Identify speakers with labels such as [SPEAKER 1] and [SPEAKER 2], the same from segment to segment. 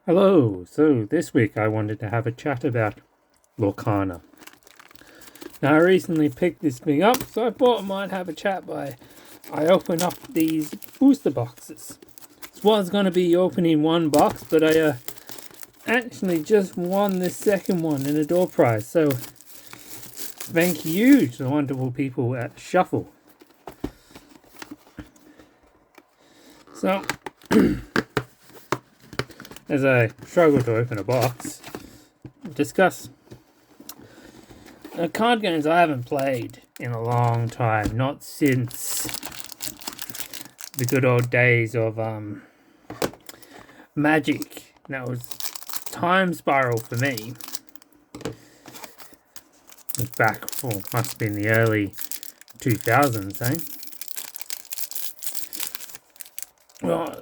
[SPEAKER 1] Hello, so this week I wanted to have a chat about Lorcana. Now I recently picked this thing up, so I thought I might have a chat I opened up these booster boxes. This was going to be opening one box, but I actually just won the second one in a door prize, so thank you to the wonderful people at Shuffle. So, as I struggle to open a box, discuss card games I haven't played in a long time, not since the good old days of Magic. That was Time Spiral for me. Back for must have been the early 2000s, eh? Well,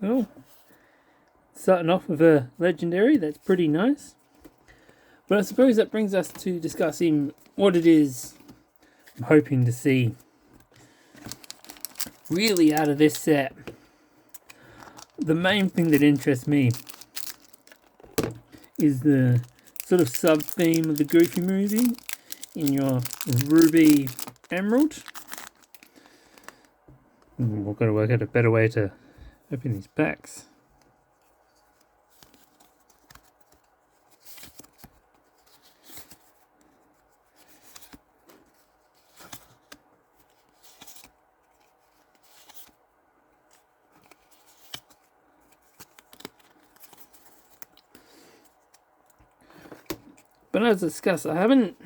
[SPEAKER 1] well, starting off with a legendary, that's pretty nice. But I suppose that brings us to discussing what it is I'm hoping to see really out of this set. The main thing that interests me is the sort of sub-theme of the Goofy movie in your Ruby Emerald. We've got to work out a better way to open these packs. But as discussed, I haven't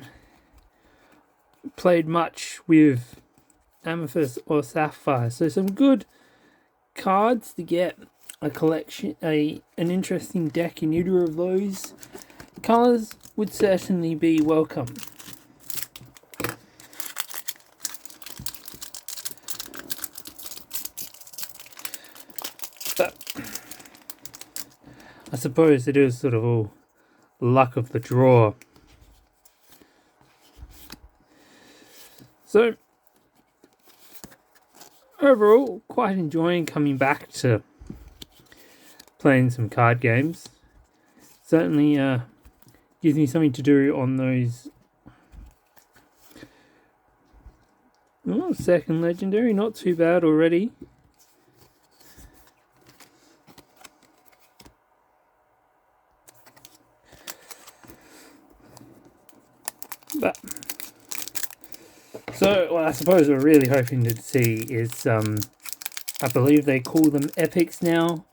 [SPEAKER 1] played much with Amethyst or Sapphire, so some good cards to get a collection, an interesting deck in either of those colours would certainly be welcome. But I suppose it is sort of all luck of the draw. So overall, quite enjoying coming back to playing some card games. Certainly gives me something to do on those. Oh, second legendary, not too bad already. But so what I suppose we're really hoping to see is I believe they call them epics now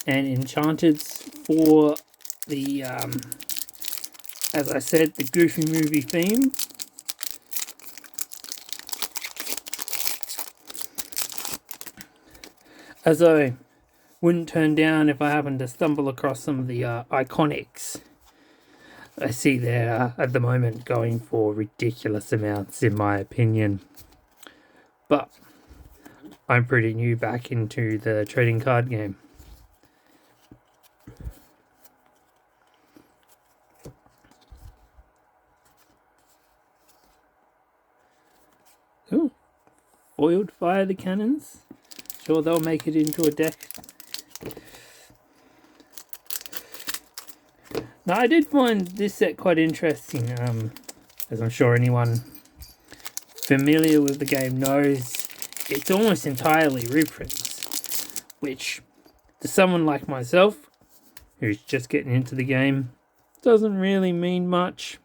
[SPEAKER 1] and enchanteds for the as I said, the Goofy movie theme. As I wouldn't turn down if I happened to stumble across some of the iconics I see there at the moment going for ridiculous amounts in my opinion. But I'm pretty new back into the trading card game. Ooh, foiled fire the cannons. Sure they'll make it into a deck. Now, I did find this set quite interesting, as I'm sure anyone familiar with the game knows, it's almost entirely reprints, which to someone like myself, who's just getting into the game, doesn't really mean much.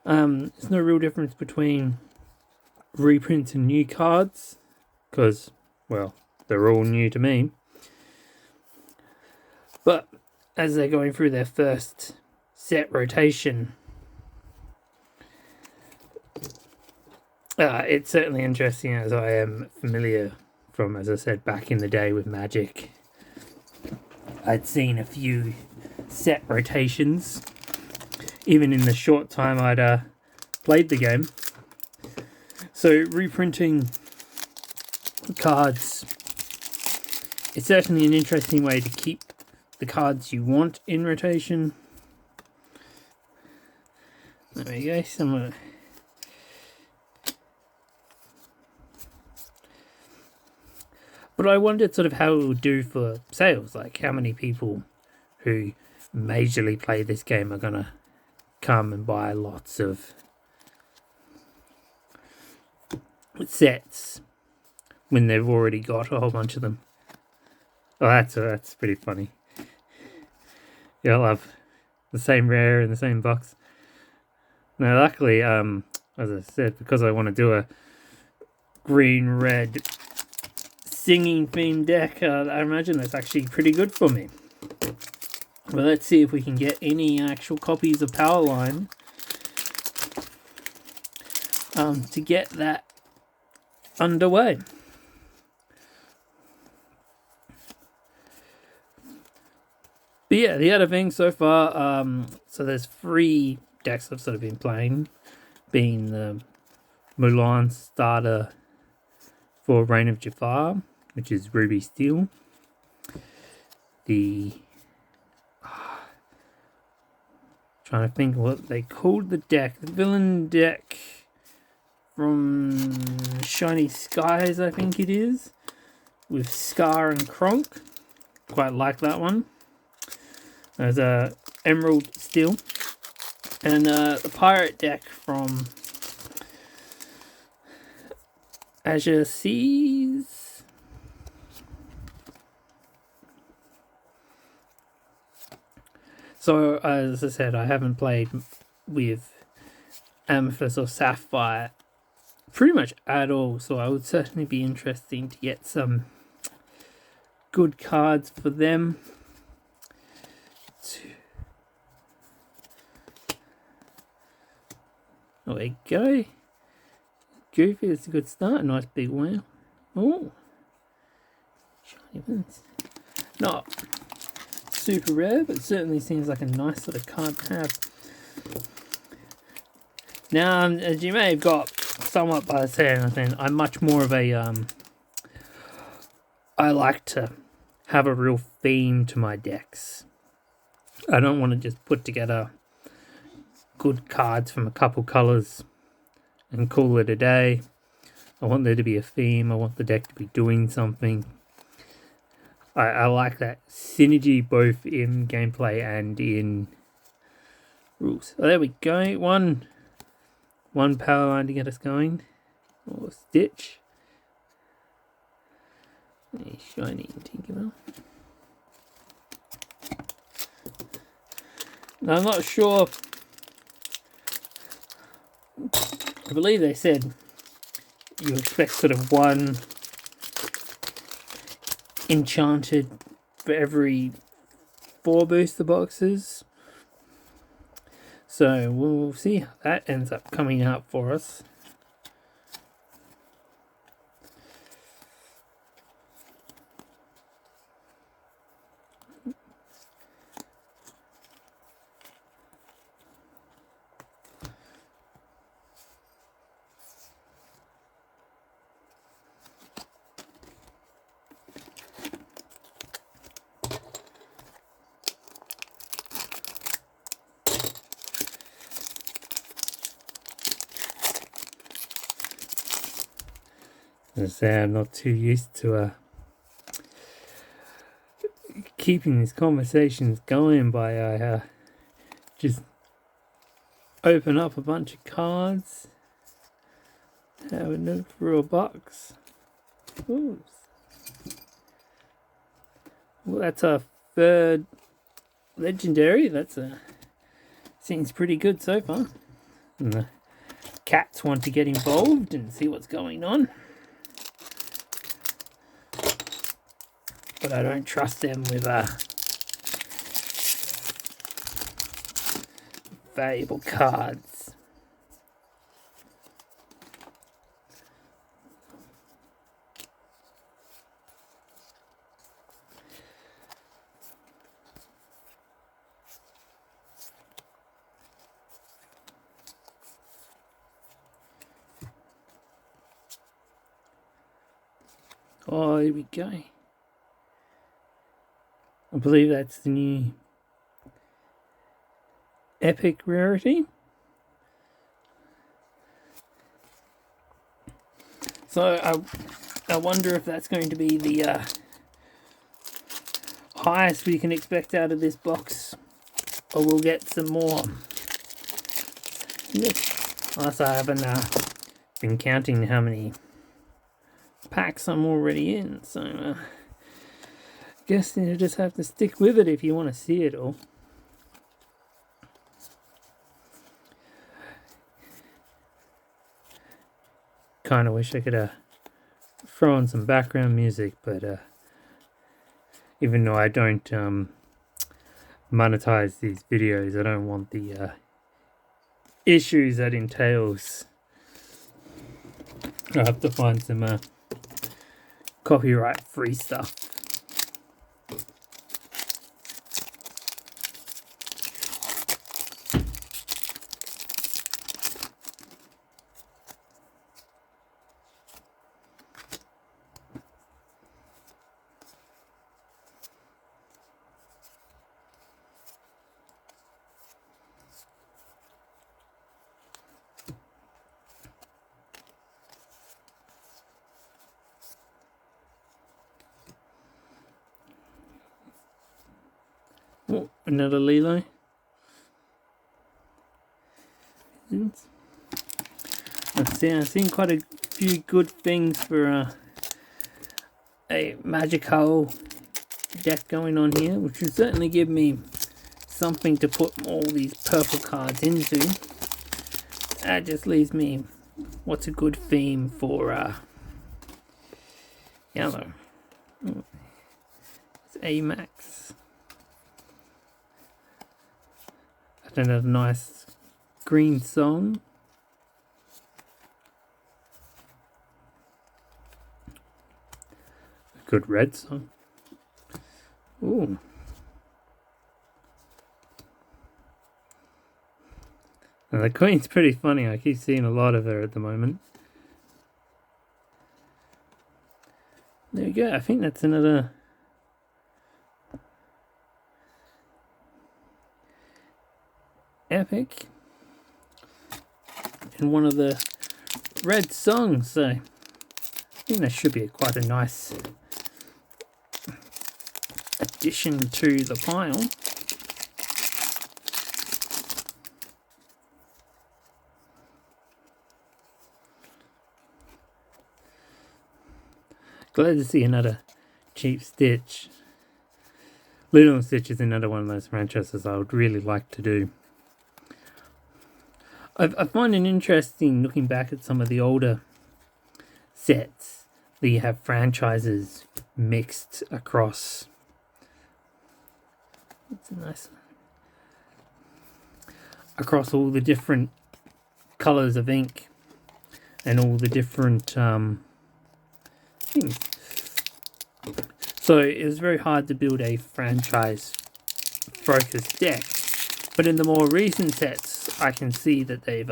[SPEAKER 1] There's no real difference between reprints and new cards, because, well, they're all new to me. But as they're going through their first set rotation, it's certainly interesting, as I am familiar from, as I said, back in the day with Magic. I'd seen a few set rotations, even in the short time I'd played the game. So reprinting cards. It's certainly an interesting way to keep the cards you want in rotation. There we go. Some but I wondered sort of how it would do for sales. Like how many people who majorly play this game are gonna come and buy lots of sets when they've already got a whole bunch of them. Oh, that's pretty funny. Yeah, I'll have the same rare in the same box. Now, luckily, as I said, because I want to do a green-red singing theme deck, I imagine that's actually pretty good for me. Well, let's see if we can get any actual copies of Powerline to get that underway. But yeah, the other thing so far, so there's 3 decks I've sort of been playing, being the Mulan starter for Reign of Jafar, which is Ruby Steel. The trying to think what they called the deck, the villain deck from Shiny Skies, I think it is, with Scar and Kronk. Quite like that one. There's a Emerald Steel, and the pirate deck from Azure Seas. So as I said, I haven't played with Amethyst or Sapphire pretty much at all, so I would certainly be interesting to get some good cards for them. There we go. Goofy, it's a good start. Nice big whale. Oh, shiny ones. Not super rare, but certainly seems like a nice sort of card to have. Now, as you may have got somewhat by saying, I'm much more of a I like to have a real theme to my decks. I don't want to just put together good cards from a couple colours and call it a day. I want there to be a theme. I want the deck to be doing something. I like that synergy both in gameplay and in rules. So there we go. One power line to get us going. Or Stitch. A shiny Tinkerbell. Now I'm not sure. I believe they said you expect sort of 1 enchanted for every 4 booster boxes. So we'll see how that ends up coming out for us. As I say, I'm not too used to keeping these conversations going by just open up a bunch of cards, have a look through a box. Ooh. Well, that's our 3rd legendary. Seems pretty good so far. And the cats want to get involved and see what's going on. But I don't trust them with valuable cards. Oh, here we go. I believe that's the new epic rarity. So I wonder if that's going to be the highest we can expect out of this box, or we'll get some more. Unless I haven't been counting how many packs I'm already in, so I guess you just have to stick with it if you want to see it all. Kind of wish I could throw on some background music, but even though I don't monetize these videos, I don't want the issues that entails. I have to find some copyright free stuff. Oh, another Lilo. I've seen quite a few good things for a Magical deck going on here, which will certainly give me something to put all these purple cards into. That just leaves me what's a good theme for yellow. Oh, it's AMAX. Another nice green song. A good red song. Ooh. Now the Queen's pretty funny. I keep seeing a lot of her at the moment. There we go. I think that's another epic in one of the red songs, so I think that should be quite a nice addition to the pile. Glad to see another cheap Stitch. Little Stitch is another one of those franchises I would really like to do. I find it interesting looking back at some of the older sets that you have franchises mixed across. It's a nice one. Across all the different colors of ink and all the different things. So it was very hard to build a franchise focused deck, but in the more recent sets I can see that they've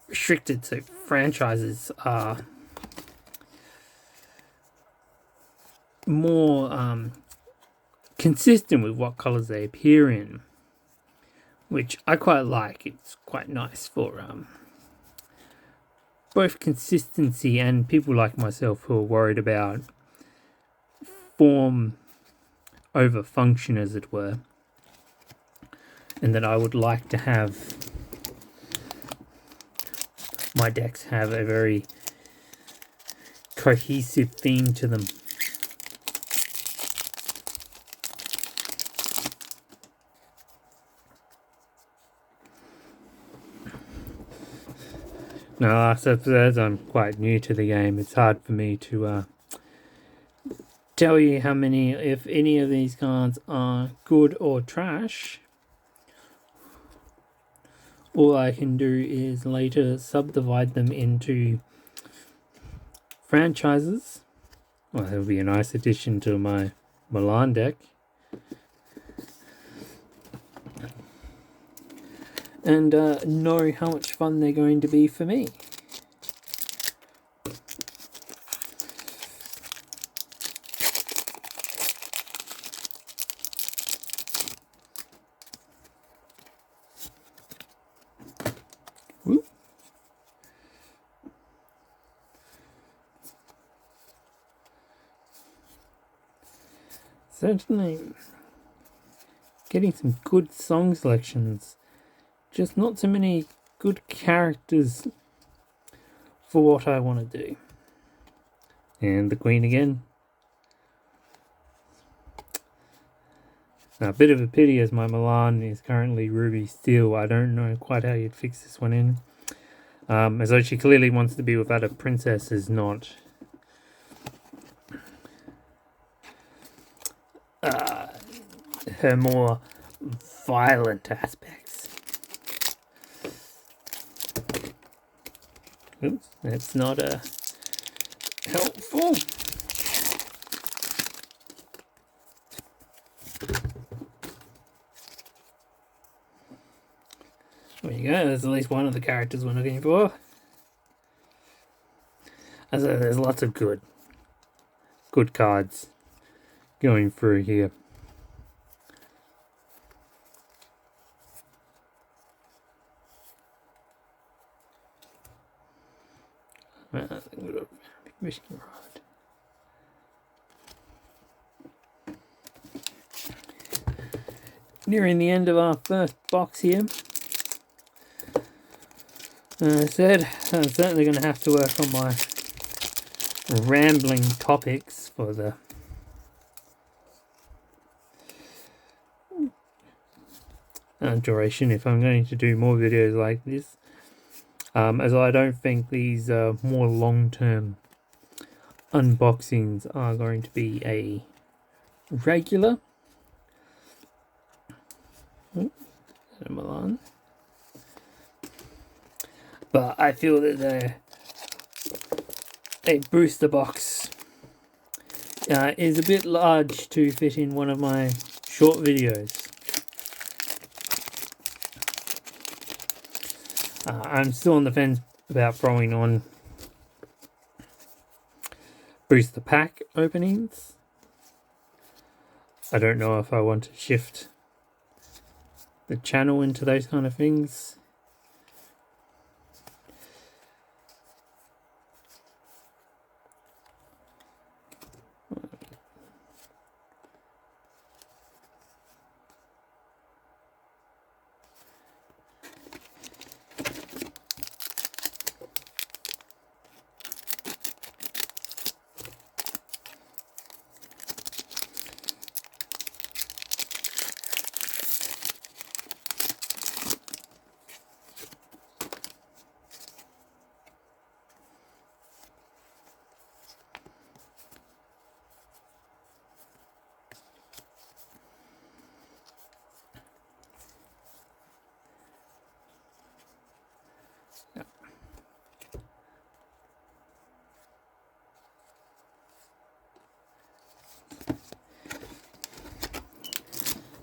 [SPEAKER 1] restricted, so franchises are more consistent with what colors they appear in, which I quite like. It's quite nice for both consistency and people like myself who are worried about form over function, as it were, and that I would like to have my decks have a very cohesive theme to them. Now, as I'm quite new to the game, it's hard for me to tell you how many, if any of these cards are good or trash. All I can do is later subdivide them into franchises. Well, that would be a nice addition to my Milan deck. And know how much fun they're going to be for me. certainly getting some good song selections. Just not so many good characters for what I want to do. And the Queen again. Now, a bit of a pity as my Milan is currently Ruby Steel. I don't know quite how you'd fix this one in. As though she clearly wants to be without a princess is not her more violent aspects. Oops, that's not helpful. There you go, there's at least one of the characters we're looking for. There's lots of good cards going through here. Fishing rod. Nearing the end of our first box here. As I said, I'm certainly going to have to work on my rambling topics for the duration if I'm going to do more videos like this. As I don't think these more long-term unboxings are going to be a regular. Milan. But I feel that a booster box is a bit large to fit in one of my short videos. I'm still on the fence about throwing on booster pack openings. I don't know if I want to shift the channel into those kind of things.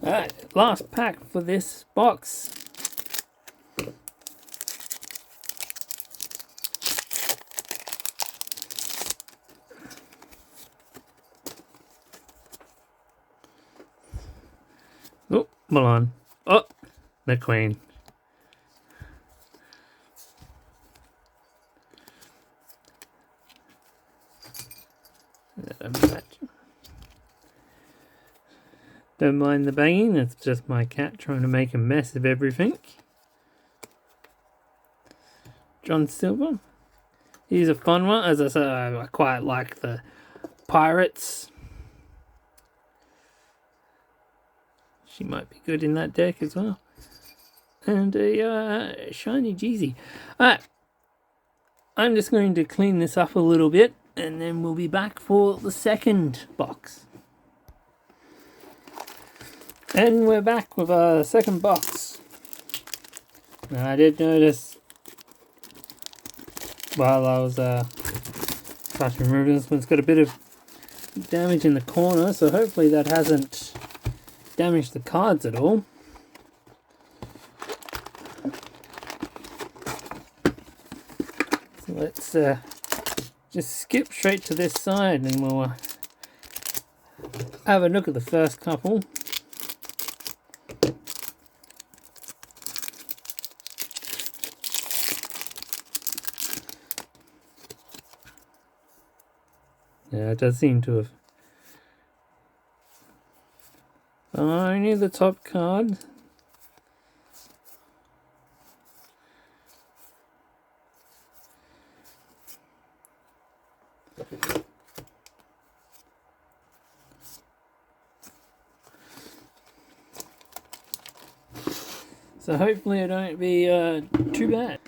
[SPEAKER 1] Alright, last pack for this box. Oh, Milan. Oh, the Queen. Don't mind the banging, it's just my cat trying to make a mess of everything. John Silver. He's a fun one. As I said, I quite like the pirates. She might be good in that deck as well. And a shiny Jeezy. Alright. I'm just going to clean this up a little bit and then we'll be back for the second box. And we're back with our second box. Now I did notice while I was trying to remove this one's got a bit of damage in the corner, so hopefully that hasn't damaged the cards at all. So let's just skip straight to this side and we'll have a look at the first couple. Yeah, it does seem to have Only the top card. So hopefully it won't be too bad.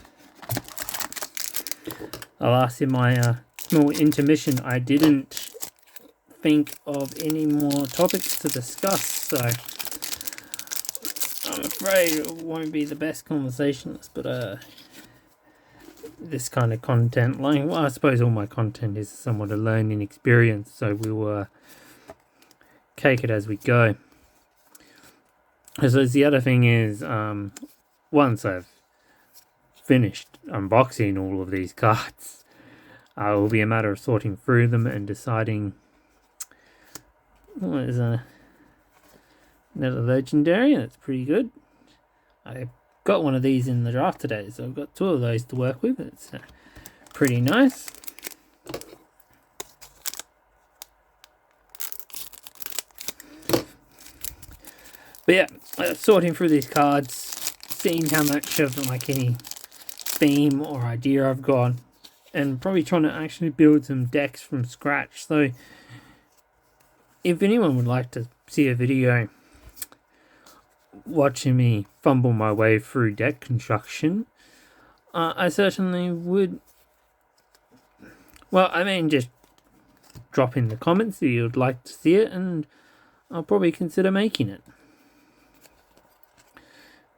[SPEAKER 1] Alas, in my small intermission, I didn't think of any more topics to discuss, so I'm afraid it won't be the best conversationalist, but this kind of content, like, well, I suppose all my content is somewhat a learning experience, so we'll take it as we go. So the other thing is, once I've finished unboxing all of these cards, it will be a matter of sorting through them and deciding what is another legendary. That's pretty good. I got one of these in the draft today, so I've got 2 of those to work with. It's pretty nice. But yeah, sorting through these cards, seeing how much of like any theme or idea I've got, and probably trying to actually build some decks from scratch. So if anyone would like to see a video watching me fumble my way through deck construction, I certainly would. Well, I mean, just drop in the comments if you'd like to see it, and I'll probably consider making it.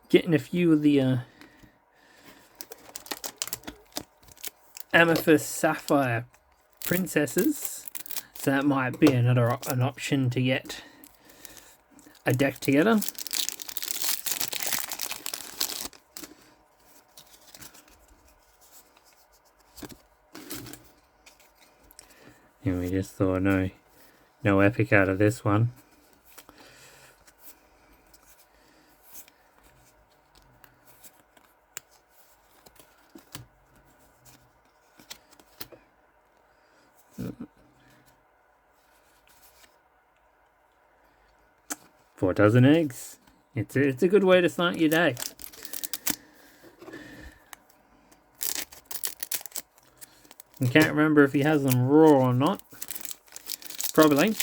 [SPEAKER 1] Getting a few of the Amethyst Sapphire princesses, so that might be an option to get a deck together. And we just thought no epic out of this one. Four dozen eggs. It's a good way to start your day. I can't remember if he has them raw or not. Probably.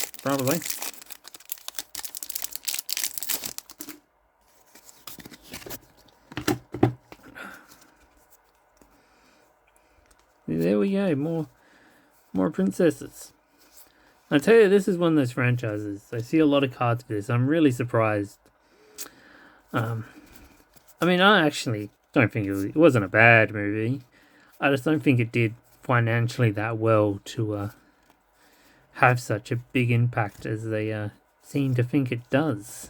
[SPEAKER 1] There we go. More princesses. I tell you, this is one of those franchises. I see a lot of cards for this. I'm really surprised. I mean, I actually don't think it wasn't a bad movie. I just don't think it did financially that well to have such a big impact as they seem to think it does.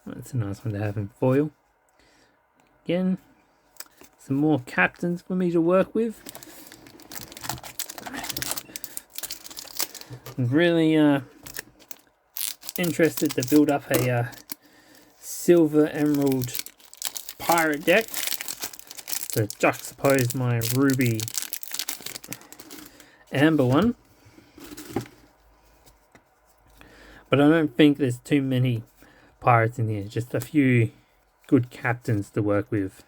[SPEAKER 1] That's a nice one to have in foil. Again, some more captains for me to work with. I'm really interested to build up a silver emerald pirate deck to juxtapose my ruby amber one. But I don't think there's too many pirates in here, just a few good captains to work with.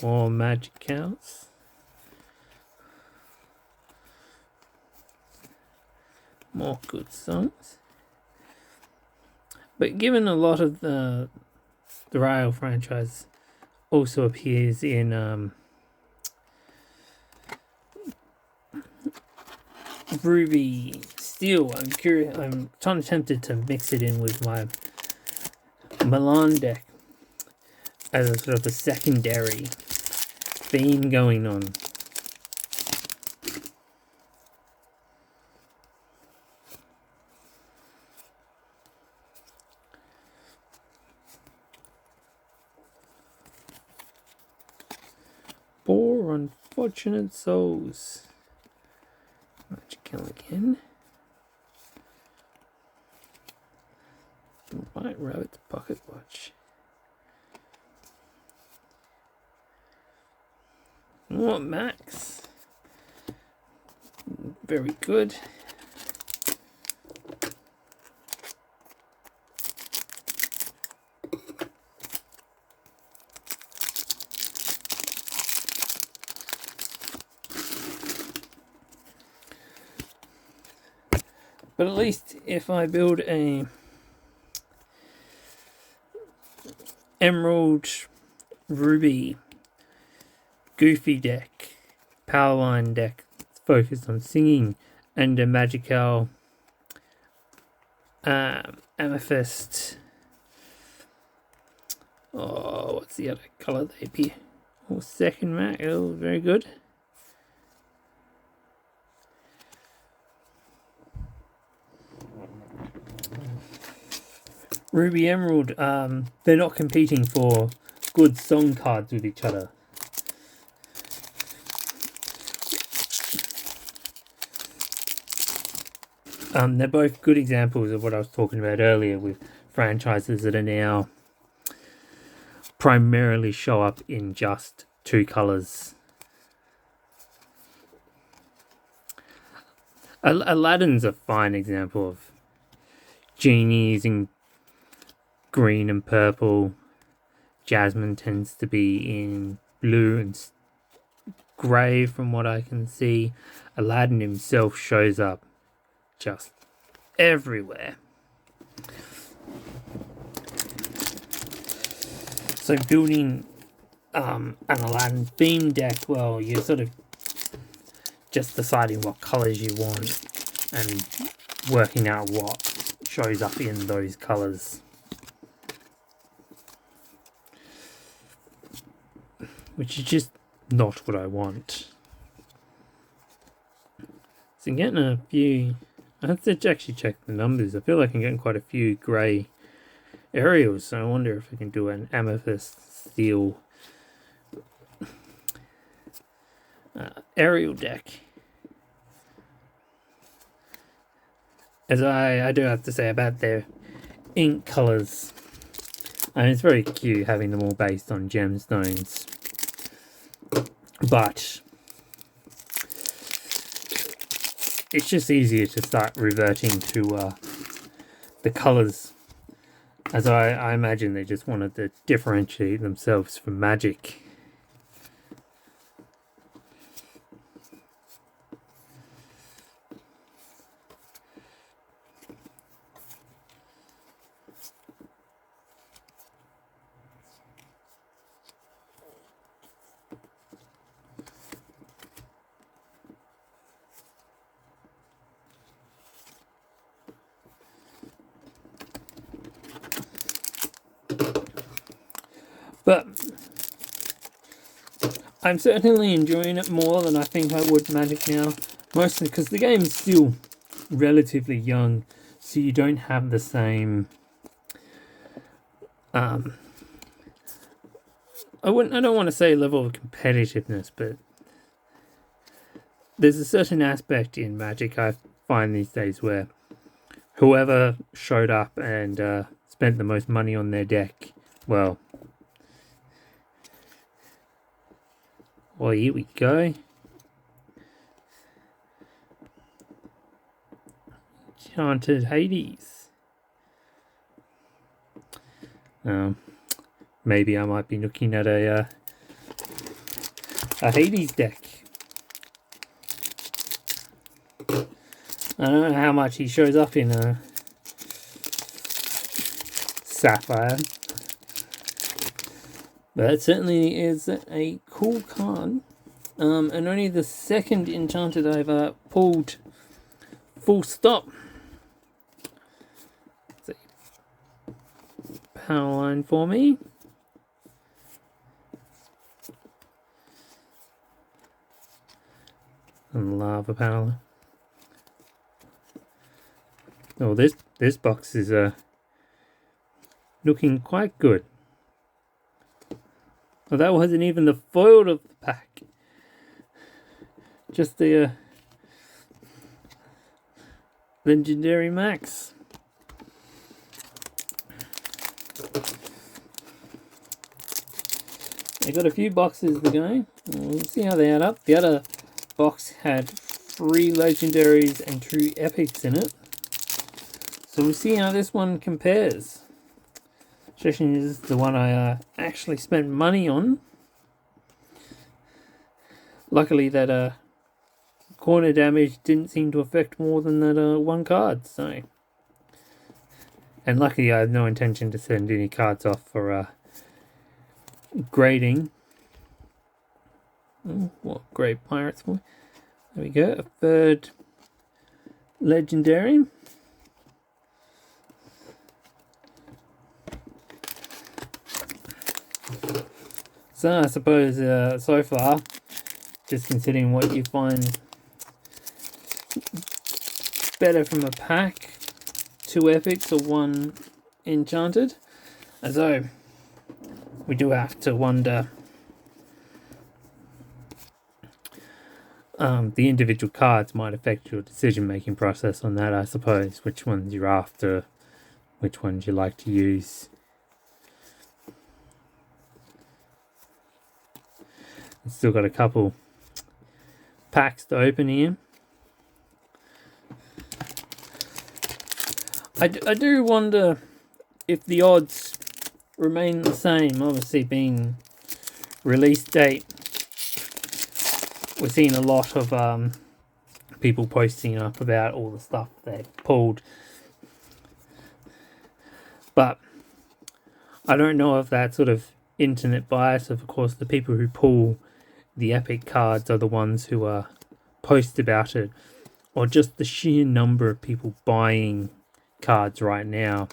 [SPEAKER 1] More magic cows. More good songs. But given a lot of the Rail franchise also appears in Ruby Steel, I'm curious. I'm kind of tempted to mix it in with my Milan deck as a sort of a secondary theme going on. Four unfortunate souls. Magic kill again. White rabbit's pocket watch. more Max. Very good. But at least if I build a Emerald Ruby Goofy deck, Powerline deck focused on singing, and a Magical Amethyst. Oh, what's the other colour they appear? Oh, second Mac. Oh, very good. Ruby Emerald, they're not competing for good song cards with each other. They're both good examples of what I was talking about earlier with franchises that are now primarily show up in just two colours. Aladdin's a fine example of genies in green and purple. Jasmine tends to be in blue and grey from what I can see. Aladdin himself shows up just everywhere. So building an Aladdin theme deck, well, you're sort of just deciding what colours you want and working out what shows up in those colours. Which is just not what I want. So I'm getting a few... I have to actually check the numbers. I feel like I'm getting quite a few grey aerials, so I wonder if I can do an amethyst steel aerial deck. As I do have to say about their ink colours, and it's very cute having them all based on gemstones, but it's just easier to start reverting to the colours, as I imagine they just wanted to differentiate themselves from Magic. But I'm certainly enjoying it more than I think I would Magic now. Mostly because the game is still relatively young, so you don't have the same... I don't want to say level of competitiveness, but there's a certain aspect in Magic I find these days where whoever showed up and spent the most money on their deck, well, here we go. Enchanted Hades. Maybe I might be looking at a Hades deck. I don't know how much he shows up in a Sapphire, but it certainly is a cool card. And only the second Enchanted I've pulled full stop. Let's see. Power line for me. And Lava Power. Oh, this box is looking quite good. Well, that wasn't even the foil of the pack. Just the Legendary Max. I got a few boxes to go. We'll see how they add up. The other box had 3 legendaries and 2 epics in it. So we'll see how this one compares. Especially this is the one I actually spent money on. Luckily that corner damage didn't seem to affect more than that 1 card. So, and luckily I have no intention to send any cards off for grading. What great pirates boy. There we go, a 3rd legendary. So I suppose so far, just considering what you find better from a pack, 2 epics or 1 enchanted. So we do have to wonder the individual cards might affect your decision-making process on that, I suppose. Which ones you're after, which ones you like to use. I've still got a couple packs to open here. I do wonder if the odds remain the same. Obviously, being release date, we're seeing a lot of people posting up about all the stuff they've pulled. But I don't know if that sort of internet bias. Of course, the people who pull the epic cards are the ones who post about it, or just the sheer number of people buying cards right now.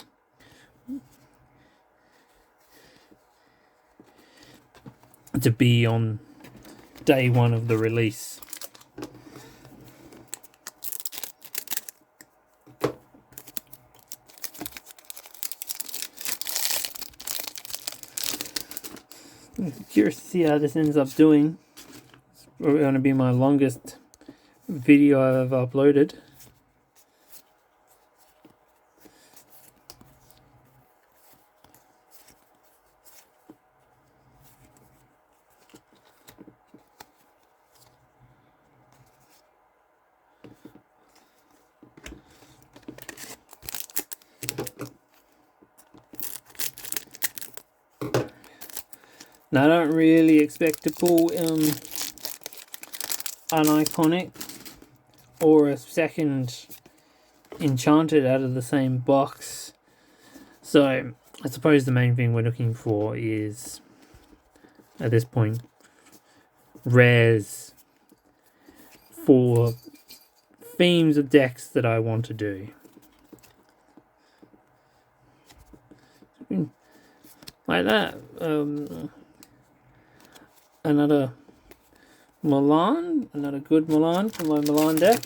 [SPEAKER 1] To be on day 1 of the release. I'm curious to see how this ends up doing. It's probably going to be my longest video I've uploaded. Now, I don't really expect to pull an iconic or a second enchanted out of the same box. So I suppose the main thing we're looking for is, at this point, rares for themes of decks that I want to do. Like that. Another Milan, another good Milan for my Milan deck.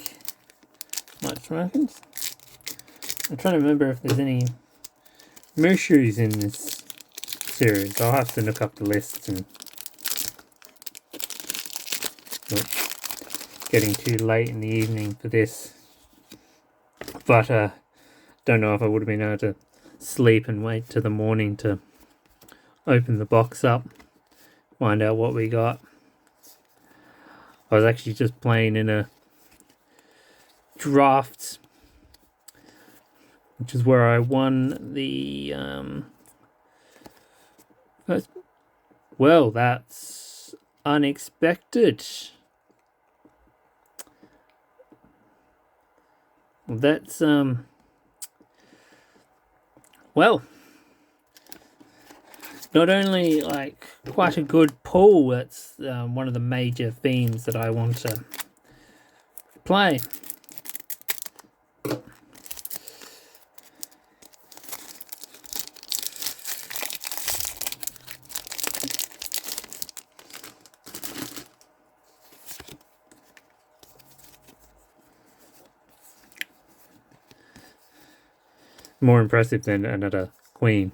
[SPEAKER 1] Much Americans. I'm trying to remember if there's any Mushus in this series. I'll have to look up the list. And getting too late in the evening for this. But don't know if I would have been able to sleep and wait till the morning to open the box up. Find out what we got. I was actually just playing in a draft, which is where I won the first. Well, that's unexpected. That's well, not only like quite a good pull, that's one of the major themes that I want to play. More impressive than another queen.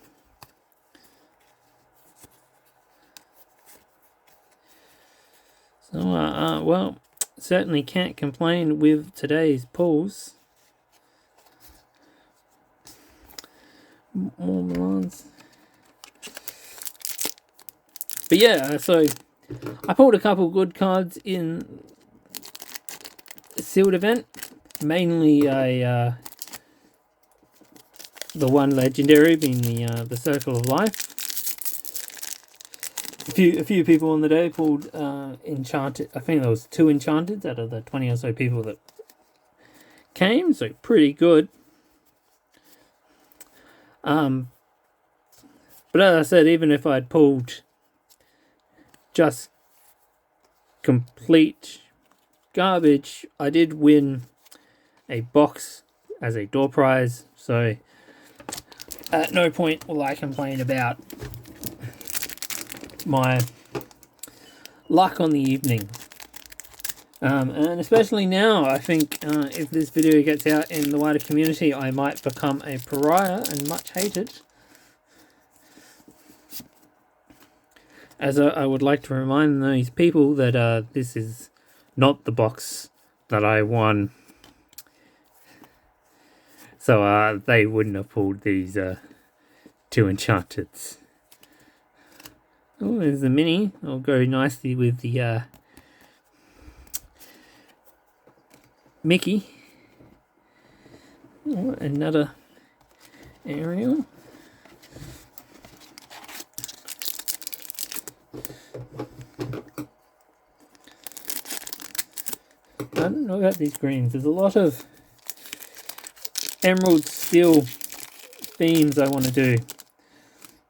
[SPEAKER 1] So, well, certainly can't complain with today's pulls. More Milans. But yeah, so I pulled a couple good cards in the sealed event. Mainly the one legendary being the Circle of Life. A few people on the day pulled enchanted. I think there was 2 enchanted out of the 20 or so people that came, so pretty good. But as I said, even if I'd pulled just complete garbage, I did win a box as a door prize, so at no point will I complain about my luck on the evening. And especially now, I think if this video gets out in the wider community, I might become a pariah and much hated. As I would like to remind those people that this is not the box that I won. So they wouldn't have pulled these 2 enchanteds. Oh, there's the mini. It'll go nicely with the Mickey. Oh, another Ariel. I don't know about these greens. There's a lot of emerald steel themes I want to do.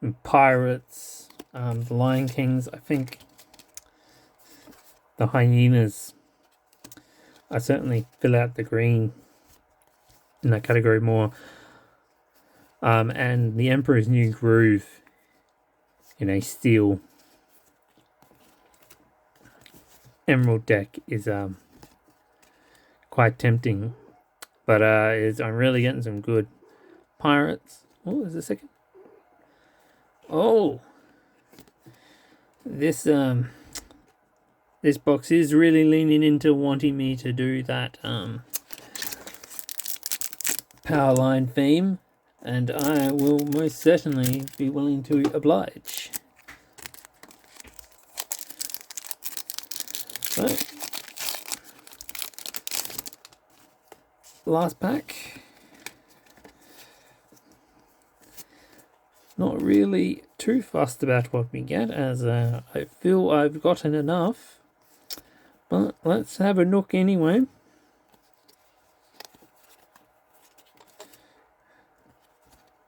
[SPEAKER 1] And pirates, the Lion Kings. I think the hyenas. I certainly fill out the green in that category more. And the Emperor's New Groove in a steel emerald deck is quite tempting. But I'm really getting some good pirates. Oh, there's a second. Oh, this box is really leaning into wanting me to do that power line theme, and I will most certainly be willing to oblige. So, last pack. Not really too fussed about what we get, as I feel I've gotten enough. But let's have a look anyway.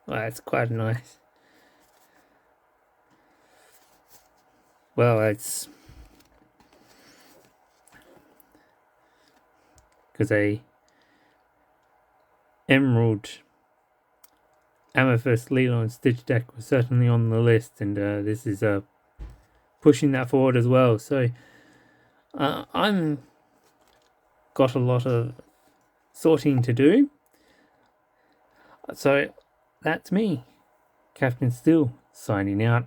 [SPEAKER 1] Well, that's quite nice. Well, it's because a emerald amethyst Lilo and Stitch deck was certainly on the list, and this is pushing that forward as well. So I'm got a lot of sorting to do. So that's me, Captain Steel, signing out.